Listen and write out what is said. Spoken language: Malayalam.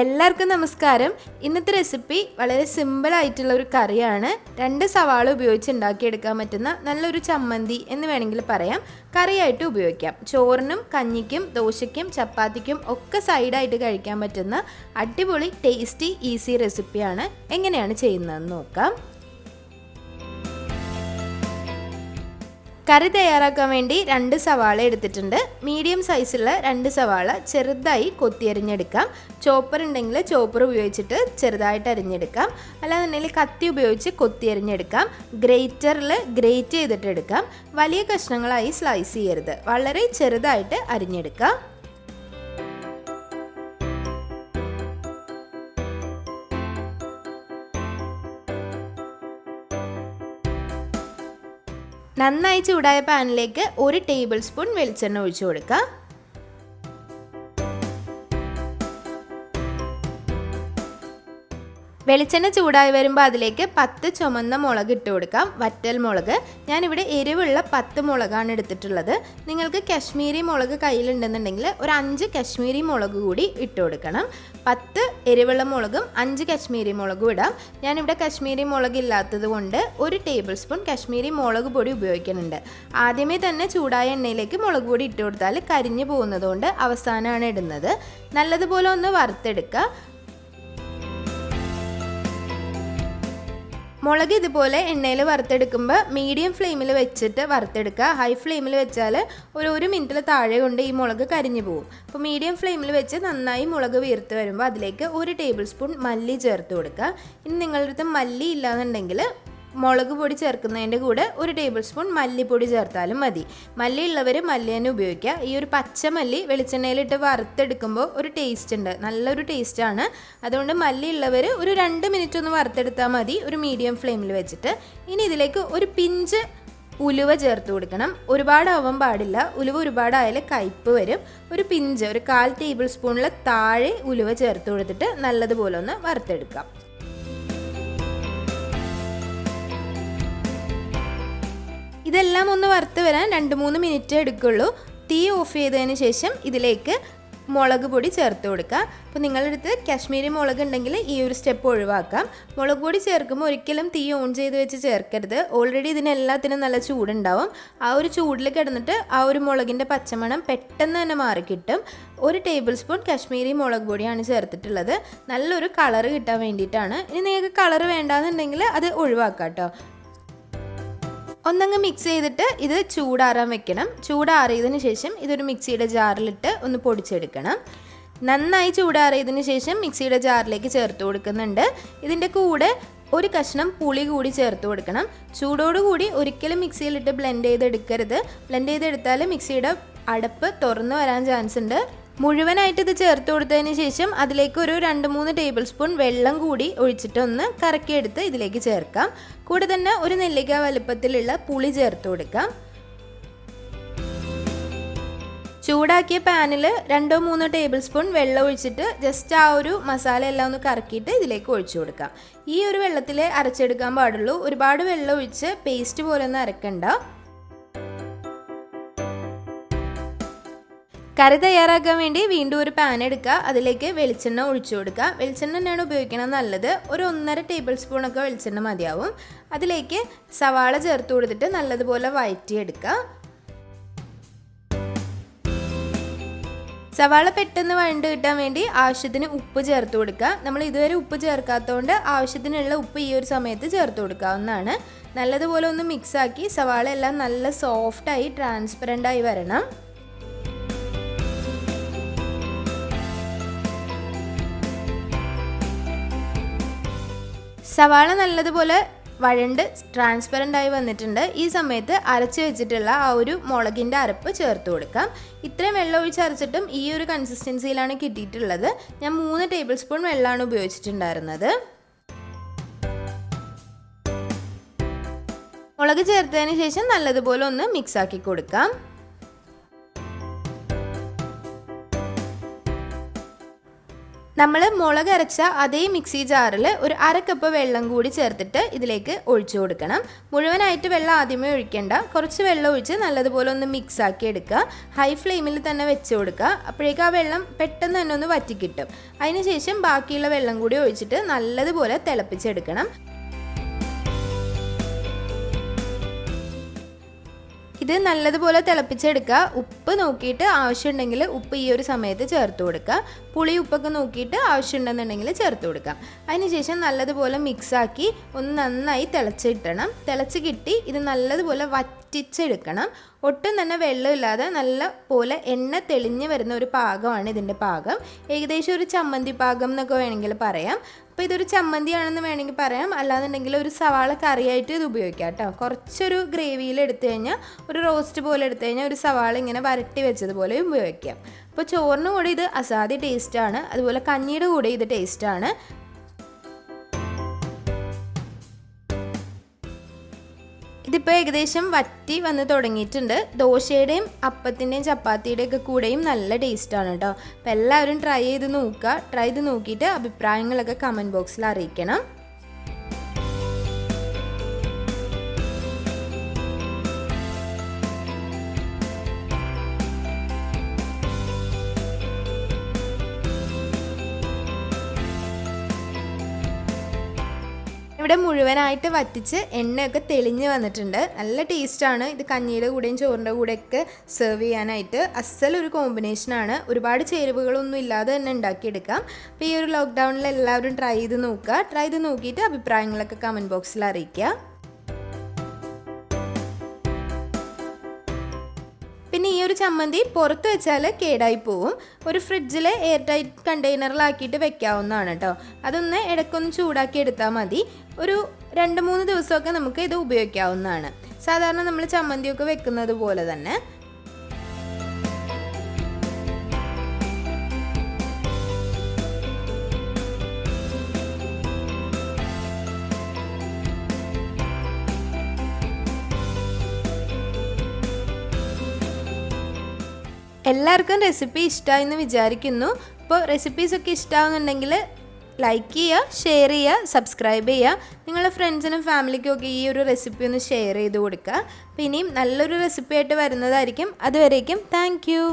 എല്ലാവർക്കും നമസ്കാരം. ഇന്നത്തെ റെസിപ്പി വളരെ സിമ്പിളായിട്ടുള്ള ഒരു കറിയാണ്. 2 സവാള ഉപയോഗിച്ച് ഉണ്ടാക്കിയെടുക്കാൻ പറ്റുന്ന നല്ലൊരു ചമ്മന്തി എന്ന് വേണമെങ്കിൽ പറയാം. കറിയായിട്ട് ഉപയോഗിക്കാം. ചോറിനും കഞ്ഞിക്കും ദോശയ്ക്കും ചപ്പാത്തിക്കും ഒക്കെ സൈഡായിട്ട് കഴിക്കാൻ പറ്റുന്ന അടിപൊളി ടേസ്റ്റി ഈസി റെസിപ്പിയാണ്. എങ്ങനെയാണ് ചെയ്യുന്നതെന്ന് നോക്കാം. കറി തയ്യാറാക്കാൻ വേണ്ടി 2 സവാള എടുത്തിട്ടുണ്ട്. മീഡിയം സൈസുള്ള 2 സവാള ചെറുതായി കൊത്തിയരിഞ്ഞെടുക്കാം. ചോപ്പർ ഉണ്ടെങ്കിൽ ചോപ്പർ ഉപയോഗിച്ചിട്ട് ചെറുതായിട്ട് അരിഞ്ഞെടുക്കാം. അല്ലാന്നുണ്ടെങ്കിൽ കത്തി ഉപയോഗിച്ച് കൊത്തിയരിഞ്ഞെടുക്കാം. ഗ്രേറ്ററിൽ ഗ്രേറ്റ് ചെയ്തിട്ട് എടുക്കാം. വലിയ കഷ്ണങ്ങളായി സ്ലൈസ് ചെയ്യരുത്, വളരെ ചെറുതായിട്ട് അരിഞ്ഞെടുക്കാം. നന്നായി ചൂടായ പാനിലേക്ക് 1 ടേബിൾ സ്പൂൺ വെളിച്ചെണ്ണ ഒഴിച്ചു കൊടുക്കുക. വെളിച്ചെണ്ണ ചൂടായി വരുമ്പോൾ അതിലേക്ക് 10 ചുമന്ന മുളക് ഇട്ട് കൊടുക്കാം. വറ്റൽ മുളക്. ഞാനിവിടെ എരിവുള്ള 10 മുളകാണ് എടുത്തിട്ടുള്ളത്. നിങ്ങൾക്ക് കശ്മീരി മുളക് കയ്യിലുണ്ടെന്നുണ്ടെങ്കിൽ ഒരു 5 കശ്മീരി മുളക് കൂടി ഇട്ട് കൊടുക്കണം. 10 എരിവുള്ള മുളകും 5 കശ്മീരി മുളകും ഇടാം. ഞാനിവിടെ കശ്മീരി മുളക് ഇല്ലാത്തത് കൊണ്ട് 1 ടേബിൾ സ്പൂൺ കശ്മീരി മുളക് പൊടി ഉപയോഗിക്കുന്നുണ്ട്. ആദ്യമേ തന്നെ ചൂടായ എണ്ണയിലേക്ക് മുളക് പൊടി ഇട്ട് കൊടുത്താൽ കരിഞ്ഞു പോകുന്നതുകൊണ്ട് അവസാനമാണ് ഇടുന്നത്. നല്ലതുപോലെ ഒന്ന് വറുത്തെടുക്കുക. മുളക് ഇതുപോലെ എണ്ണയിൽ വറുത്തെടുക്കുമ്പോൾ മീഡിയം ഫ്ലെയിമിൽ വെച്ചിട്ട് വറുത്തെടുക്കുക. ഹൈ ഫ്ലെയിമിൽ വെച്ചാൽ ഒരു 1 മിനിറ്റിൽ താഴെ കൊണ്ട് ഈ മുളക് കരിഞ്ഞു പോകും. അപ്പോൾ മീഡിയം ഫ്ലെയിമിൽ വെച്ച് നന്നായി മുളക് വീർത്ത് വരുമ്പോൾ അതിലേക്ക് 1 ടേബിൾ സ്പൂൺ മല്ലി ചേർത്ത് കൊടുക്കുക. ഇനി നിങ്ങളുടെ അടുത്ത് മല്ലി ഇല്ലാന്നുണ്ടെങ്കിൽ മുളക് പൊടി ചേർക്കുന്നതിൻ്റെ കൂടെ 1 ടേബിൾ സ്പൂൺ മല്ലിപ്പൊടി ചേർത്താലും മതി. മല്ലി ഉള്ളവർ മല്ലി തന്നെ ഉപയോഗിക്കുക. ഈ ഒരു പച്ചമല്ലി വെളിച്ചെണ്ണയിലിട്ട് വറുത്തെടുക്കുമ്പോൾ ഒരു ടേസ്റ്റ് ഉണ്ട്, നല്ലൊരു ടേസ്റ്റാണ്. അതുകൊണ്ട് മല്ലി ഉള്ളവർ ഒരു 2 മിനിറ്റ് ഒന്ന് വറുത്തെടുത്താൽ മതി, ഒരു മീഡിയം ഫ്ലെയിമിൽ വെച്ചിട്ട്. ഇനി ഇതിലേക്ക് ഒരു പിഞ്ച് ഉലുവ ചേർത്ത് കൊടുക്കണം. ഒരുപാടാവാൻ പാടില്ല, ഉലുവ ഒരുപാടായാലും കയ്പ്പ് വരും. ഒരു പിഞ്ച്, ഒരു 1/4 ടേബിൾ സ്പൂണിൽ താഴെ ഉലുവ ചേർത്ത് കൊടുത്തിട്ട് നല്ലതുപോലെ ഒന്ന് വറുത്തെടുക്കാം. ഇതെല്ലാം ഒന്ന് വറുത്ത് വരാൻ 2-3 മിനിറ്റ് എടുക്കുള്ളൂ. തീ ഓഫ് ചെയ്തതിന് ശേഷം ഇതിലേക്ക് മുളക് പൊടി ചേർത്ത് കൊടുക്കുക. അപ്പോൾ നിങ്ങളുടെ അടുത്ത് കാശ്മീരി മുളക് ഉണ്ടെങ്കിൽ ഈ ഒരു സ്റ്റെപ്പ് ഒഴിവാക്കാം. മുളക് പൊടി ചേർക്കുമ്പോൾ ഒരിക്കലും തീ ഓൺ ചെയ്ത് വെച്ച് ചേർക്കരുത്. ഓൾറെഡി ഇതിനെല്ലാത്തിനും നല്ല ചൂടുണ്ടാവും. ആ ഒരു ചൂടിൽ കിടന്നിട്ട് ആ ഒരു മുളകിൻ്റെ പച്ചമണം പെട്ടെന്ന് തന്നെ മാറിക്കിട്ടും. 1 ടേബിൾ സ്പൂൺ കാശ്മീരി മുളക് പൊടിയാണ് ചേർത്തിട്ടുള്ളത്. നല്ലൊരു കളറ് കിട്ടാൻ വേണ്ടിയിട്ടാണ്. ഇനി നിങ്ങൾക്ക് കളറ് വേണ്ടാന്നുണ്ടെങ്കിൽ അത് ഒഴിവാക്കാം കേട്ടോ. ഒന്നങ്ങ് മിക്സ് ചെയ്തിട്ട് ഇത് ചൂടാറാൻ വെക്കണം. ചൂടാറിയതിന് ശേഷം ഇതൊരു മിക്സിയുടെ ജാറിലിട്ട് ഒന്ന് പൊടിച്ചെടുക്കണം. നന്നായി ചൂടാറിയതിന് ശേഷം മിക്സിയുടെ ജാറിലേക്ക് ചേർത്ത് കൊടുക്കുന്നുണ്ട്. ഇതിൻ്റെ കൂടെ 1 കഷ്ണം പുളി കൂടി ചേർത്ത് കൊടുക്കണം. ചൂടോടുകൂടി ഒരിക്കലും മിക്സിയിലിട്ട് ബ്ലെൻഡ് ചെയ്തെടുക്കരുത്. ബ്ലെൻഡ് ചെയ്തെടുത്താൽ മിക്സിയുടെ അടപ്പ് തുറന്നു വരാൻ ചാൻസ് ഉണ്ട്. മുഴുവനായിട്ട് ഇത് ചേർത്ത് കൊടുത്തതിന് ശേഷം അതിലേക്ക് ഒരു 2-3 ടേബിൾ സ്പൂൺ വെള്ളം കൂടി ഒഴിച്ചിട്ട് ഒന്ന് കറക്കിയെടുത്ത് ഇതിലേക്ക് ചേർക്കാം. കൂടെ തന്നെ ഒരു നെല്ലിക്ക വലുപ്പത്തിലുള്ള പുളി ചേർത്ത് കൊടുക്കാം. ചൂടാക്കിയ പാനിൽ 2-3 ടേബിൾ സ്പൂൺ വെള്ളം ഒഴിച്ചിട്ട് ജസ്റ്റ് ആ ഒരു മസാല എല്ലാം ഒന്ന് കറക്കിയിട്ട് ഇതിലേക്ക് ഒഴിച്ചു കൊടുക്കാം. ഈ ഒരു വെള്ളത്തിൽ അരച്ചെടുക്കാൻ പാടുള്ളൂ. ഒരുപാട് വെള്ളം ഒഴിച്ച് പേസ്റ്റ് പോലെ ഒന്നും അരക്കണ്ട. കറി തയ്യാറാക്കാൻ വേണ്ടി വീണ്ടും ഒരു പാൻ എടുക്കുക. അതിലേക്ക് വെളിച്ചെണ്ണ ഒഴിച്ചു കൊടുക്കുക. വെളിച്ചെണ്ണ തന്നെയാണ് ഉപയോഗിക്കണം നല്ലത്. ഒരു 1.5 ടേബിൾ സ്പൂണൊക്കെ വെളിച്ചെണ്ണ മതിയാവും. അതിലേക്ക് സവാള ചേർത്ത് കൊടുത്തിട്ട് നല്ലതുപോലെ വഴറ്റിയെടുക്കുക. സവാള പെട്ടെന്ന് വഴണ്ട് കിട്ടാൻ വേണ്ടി ആവശ്യത്തിന് ഉപ്പ് ചേർത്ത് കൊടുക്കുക. നമ്മൾ ഇതുവരെ ഉപ്പ് ചേർക്കാത്തതുകൊണ്ട് ആവശ്യത്തിനുള്ള ഉപ്പ് ഈ ഒരു സമയത്ത് ചേർത്ത് കൊടുക്കാവുന്നതാണ്. നല്ലതുപോലെ ഒന്ന് മിക്സാക്കി സവാള എല്ലാം നല്ല സോഫ്റ്റായി ട്രാൻസ്പെറൻ്റായി വരണം. സവാള നല്ലതുപോലെ വഴണ്ട് ട്രാൻസ്പെറൻ്റ് ആയി വന്നിട്ടുണ്ട്. ഈ സമയത്ത് അരച്ച് വെച്ചിട്ടുള്ള ആ ഒരു മുളകിൻ്റെ അരപ്പ് ചേർത്ത് കൊടുക്കാം. ഇത്രയും വെള്ളം ഒഴിച്ച് അരച്ചിട്ടും ഈ ഒരു കൺസിസ്റ്റൻസിയിലാണ് കിട്ടിയിട്ടുള്ളത്. ഞാൻ 3 ടേബിൾ സ്പൂൺ വെള്ളമാണ് ഉപയോഗിച്ചിട്ടുണ്ടായിരുന്നത്. മുളക് ചേർത്തതിന് ശേഷം നല്ലതുപോലെ ഒന്ന് മിക്സാക്കി കൊടുക്കാം. നമ്മൾ മുളക് അരച്ച അതേ മിക്സി ജാറിൽ ഒരു 1/2 കപ്പ് വെള്ളം കൂടി ചേർത്തിട്ട് ഇതിലേക്ക് ഒഴിച്ചു കൊടുക്കണം. മുഴുവനായിട്ട് വെള്ളം ആദ്യമേ ഒഴിക്കേണ്ട, കുറച്ച് വെള്ളം ഒഴിച്ച് നല്ലതുപോലെ ഒന്ന് മിക്സ് ആക്കി എടുക്കുക. ഹൈ ഫ്ലെയിമിൽ തന്നെ വെച്ച് കൊടുക്കുക. അപ്പോഴേക്കും ആ വെള്ളം പെട്ടെന്ന് തന്നെ ഒന്ന് വറ്റിക്കിട്ടും. അതിനുശേഷം ബാക്കിയുള്ള വെള്ളം കൂടി ഒഴിച്ചിട്ട് നല്ലതുപോലെ തിളപ്പിച്ചെടുക്കണം. ഇത് നല്ലതുപോലെ തിളപ്പിച്ചെടുക്കുക. ഉപ്പ് നോക്കിയിട്ട് ആവശ്യമുണ്ടെങ്കിൽ ഉപ്പ് ഈ ഒരു സമയത്ത് ചേർത്ത് കൊടുക്കുക. പുളി ഉപ്പൊക്കെ നോക്കിയിട്ട് ആവശ്യമുണ്ടെന്നുണ്ടെങ്കിൽ ചേർത്ത് കൊടുക്കാം. അതിനുശേഷം നല്ലതുപോലെ മിക്സാക്കി ഒന്ന് നന്നായി തിളച്ചിട്ടണം. തിളച്ച് കിട്ടി ഇത് നല്ലതുപോലെ വറ്റിച്ചെടുക്കണം. ഒട്ടും തന്നെ വെള്ളമില്ലാതെ നല്ല പോലെ എണ്ണ തെളിഞ്ഞ് വരുന്ന ഒരു പാകമാണ് ഇതിൻ്റെ പാകം. ഏകദേശം ഒരു ചമ്മന്തി പാകം എന്നൊക്കെ വേണമെങ്കിൽ പറയാം. അപ്പോൾ ഇതൊരു ചമ്മന്തിയാണെന്ന് വേണമെങ്കിൽ പറയാം, അല്ലാന്നുണ്ടെങ്കിൽ ഒരു സവാള കറിയായിട്ട് ഇത് ഉപയോഗിക്കാം കേട്ടോ. കുറച്ചൊരു ഗ്രേവിയിൽ എടുത്തു കഴിഞ്ഞാൽ, ഒരു റോസ്റ്റ് പോലെ എടുത്തു കഴിഞ്ഞാൽ ഒരു സവാള ഇങ്ങനെ വരട്ടി വെച്ചതുപോലെ ഉപയോഗിക്കാം. അപ്പോൾ ചോറിന് കൂടെ ഇത് അസാധ്യ ടേസ്റ്റാണ്, അതുപോലെ കഞ്ഞിയുടെ കൂടെ ഇത് ടേസ്റ്റാണ്. ഇതിപ്പോൾ ഏകദേശം വറ്റി വന്ന് തുടങ്ങിയിട്ടുണ്ട്. ദോശയുടെയും അപ്പത്തിൻ്റെയും ചപ്പാത്തിയുടെയും ഒക്കെ കൂടെയും നല്ല ടേസ്റ്റാണ് കേട്ടോ. അപ്പോൾ എല്ലാവരും ട്രൈ ചെയ്ത് നോക്കുക. ട്രൈ ചെയ്ത് നോക്കിയിട്ട് അഭിപ്രായങ്ങളൊക്കെ കമൻറ്റ് ബോക്സിൽ അറിയിക്കണം. ഇവിടെ മുഴുവനായിട്ട് വറ്റിച്ച് എണ്ണയൊക്കെ തെളിഞ്ഞ് വന്നിട്ടുണ്ട്. നല്ല ടേസ്റ്റാണ് ഇത്. കഞ്ഞിയുടെ കൂടെയും ചോറിൻ്റെ കൂടെയൊക്കെ സെർവ് ചെയ്യാനായിട്ട് അസലൊരു കോമ്പിനേഷനാണ്. ഒരുപാട് ചേരുവകളൊന്നും ഇല്ലാതെ തന്നെ ഉണ്ടാക്കിയെടുക്കാം. അപ്പോൾ ഈ ഒരു ലോക്ക്ഡൗണിൽ എല്ലാവരും ട്രൈ ചെയ്ത് നോക്കുക. ട്രൈ ചെയ്ത് നോക്കിയിട്ട് അഭിപ്രായങ്ങളൊക്കെ കമൻറ്റ് ബോക്സിൽ അറിയിക്കുക. പിന്നെ ഈ ഒരു ചമ്മന്തി പുറത്ത് വെച്ചാൽ കേടായി പോവും. ഒരു ഫ്രിഡ്ജിൽ എയർ ടൈറ്റ് കണ്ടെയ്നറിലാക്കിയിട്ട് വെക്കാവുന്നതാണ് കേട്ടോ. അതൊന്ന് ഇടയ്ക്കൊന്ന് ചൂടാക്കി എടുത്താൽ മതി. ഒരു 2-3 ദിവസമൊക്കെ നമുക്ക് ഇത് ഉപയോഗിക്കാവുന്നതാണ്. സാധാരണ നമ്മൾ ചമ്മന്തിയൊക്കെ വെക്കുന്നത് പോലെ തന്നെ. എല്ലാവർക്കും റെസിപ്പി ഇഷ്ടമായെന്ന് വിചാരിക്കുന്നു. അപ്പോൾ റെസിപ്പീസൊക്കെ ഇഷ്ടമാവുന്നുണ്ടെങ്കിൽ ലൈക്ക് ചെയ്യുക, ഷെയർ ചെയ്യുക, സബ്സ്ക്രൈബ് ചെയ്യുക. നിങ്ങളുടെ ഫ്രണ്ട്സിനും ഫാമിലിക്കും ഒക്കെ ഈ ഒരു റെസിപ്പി ഒന്ന് ഷെയർ ചെയ്ത് കൊടുക്കുക. അപ്പോൾ ഇനിയും നല്ലൊരു റെസിപ്പി ആയിട്ട് വരുന്നതായിരിക്കും. അതുവരേക്കും താങ്ക് യു.